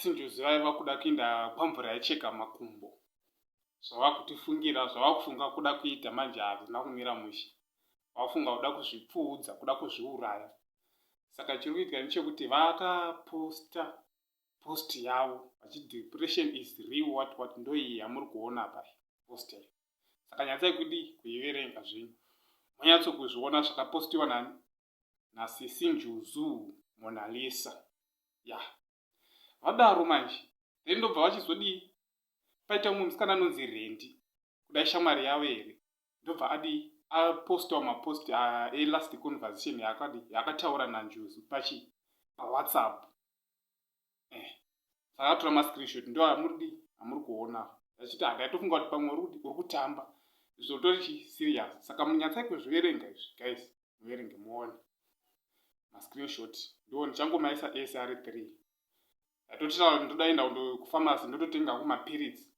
Sisi Njuzu vaiva kuda kuenda pamvura yaicheka makumbo. Zvavakutifungira, zvavakufunga kuda kuita manje hazvina kumira mushe. Vafunga kuda kuzvipfuudza, kuda kuzviuraya. Saka chiri kuitika ndechekuti vakaposta post yavo vachi depression is real what ndo iyi yamuri kuona apa post yayo. Saka nyatsai kudi kuiverenga zvinhu. Manyatso kuzviona zvakapostiwa nani nasisi Njuzu Mona Lisa. Vadaro manje. Ndobva vachizodii paita mumwe musikana anonzi Rendi kudai shamwari yavo here. Ndobva apostawo mapost last conversation yakataura naNjuzu paWhatsApp. Saka atora mascreenshot ndo amuri kuona. Achiti handatofunga kuti pamwe uri kutamba. Zvotori serious. Saka munyatsai kuzviverenga izvi guys. Muverenge muone. Mascreenshot ndo nichangomaisa SR3. Atotira ndodaenda kufamasi ndototenga kumapirits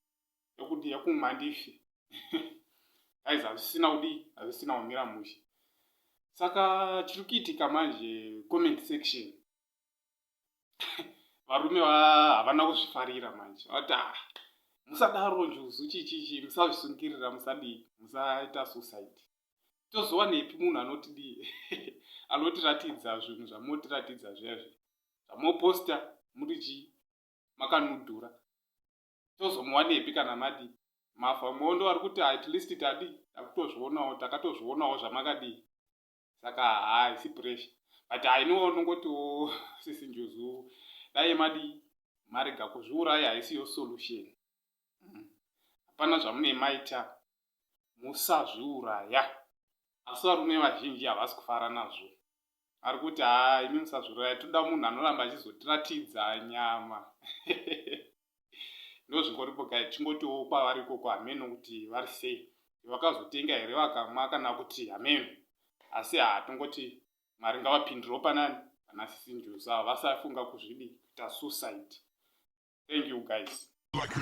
yokuti yakumwa ndife. Guys, hazvisina kumira mushe. Saka chiri kuitika manje comment section. Varume havana kuzvifarira manje. Vati musadaro Njuzu chichichi, musazvisungirira, musaita suicide. Tozowanepi munhu anotidii anotiratidza zvinhu zvamotiratidza zviyazvi. Zvamoposta muri makanudhura. Tozomuwanepi kana madi mafa mondo ari kuti at least takatozvionawo zvamakadii. Saka haisi pressure. But inongotiwo sisi Njuzu dai marega kuzviuraya haisiyo solution. Hapana zvamune maita musazviuraya. Asi varume vazhinji havasi kufara nazvo. Ari kuti imi musazviuraya, toda munhu anoramba achizotiratidza nyama. Ndozvingoripo guys, chingotiwo kwavari ikoko hameno kuti vari sei. Vakazotenga here vakamwa kana kuti hameno. Asi tongoti Mwari ngavapindirewo panani pana sisi Njuzu vasafunga kuzvidi kuita suicide. Thank you guys. Like